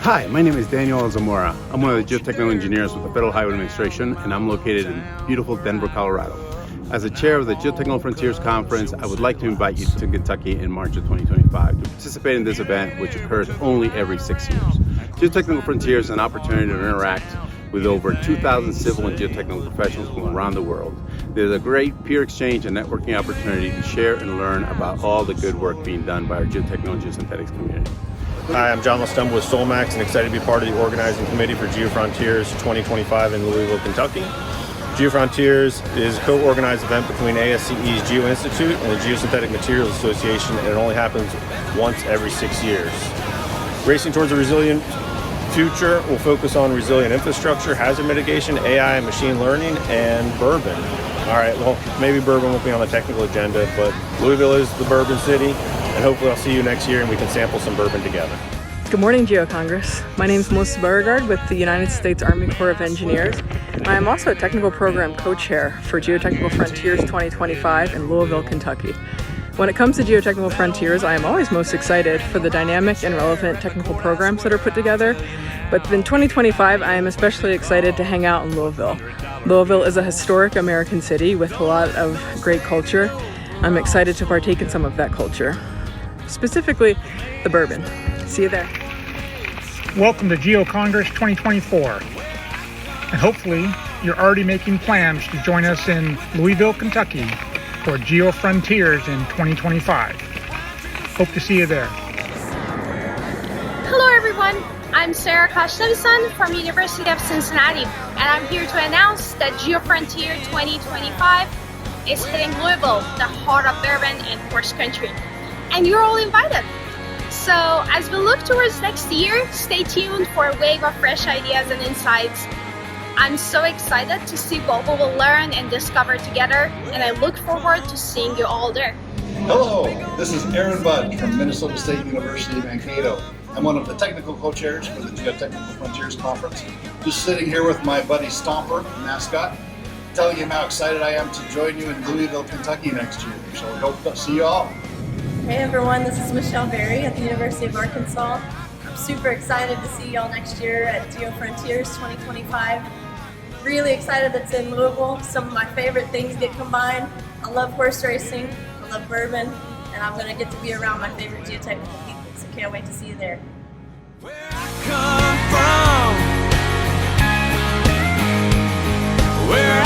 Hi, my name is Daniel Zamora. I'm one of the geotechnical engineers with the Federal Highway Administration, and I'm located in beautiful Denver, Colorado. As the chair of the Geotechnical Frontiers Conference, I would like to invite you to Kentucky in March of 2025 to participate in this event, which occurs only every 6 years. Geotechnical Frontiers is an opportunity to interact with over 2,000 civil and geotechnical professionals from around the world. There's a great peer exchange and networking opportunity to share and learn about all the good work being done by our geotechnical and geosynthetics community. Hi, I'm John Lestumble with Solmax and excited to be part of the organizing committee for Geo-Frontiers 2025 in Louisville, Kentucky. Geo-Frontiers is a co-organized event between ASCE's Geo-Institute and the Geosynthetic Materials Association, and it only happens once every 6 years. Racing towards a resilient future will focus on resilient infrastructure, hazard mitigation, AI and machine learning, and bourbon. All right, well, maybe bourbon won't be on the technical agenda, but Louisville is the bourbon city, and hopefully I'll see you next year and we can sample some bourbon together. Good morning, Geo-Congress. My name is Melissa Beauregard with the United States Army Corps of Engineers. I am also a technical program co-chair for Geotechnical Frontiers 2025 in Louisville, Kentucky. When it comes to Geotechnical Frontiers, I am always most excited for the dynamic and relevant technical programs that are put together. But in 2025, I am especially excited to hang out in Louisville. Louisville is a historic American city with a lot of great culture. I'm excited to partake in some of that culture, specifically the bourbon. See you there. Welcome to Geo-Congress 2024. And hopefully you're already making plans to join us in Louisville, Kentucky for Geo-Frontiers in 2025. Hope to see you there. Hello everyone, I'm Sarah Kashtevson from University of Cincinnati, and I'm here to announce that Geo-Frontier 2025 is hitting Louisville, the heart of bourbon and horse country. And you're all invited. So as we look towards next year, stay tuned for a wave of fresh ideas and insights. I'm so excited to see what we will learn and discover together, and I look forward to seeing you all there. Hello, this is Aaron Budd from Minnesota State University, Mankato. I'm one of the technical co-chairs for the Geotechnical Frontiers Conference. Just sitting here with my buddy Stomper, mascot, telling him how excited I am to join you in Louisville, Kentucky next year. So we hope to see you all. Hey everyone, this is Michelle Berry at the University of Arkansas. I'm super excited to see y'all next year at Geo-Frontiers 2025. Really excited that it's in Louisville. Some of my favorite things get combined. I love horse racing, I love bourbon, and I'm going to get to be around my favorite geotechnical people, so can't wait to see you there. Where I come from, where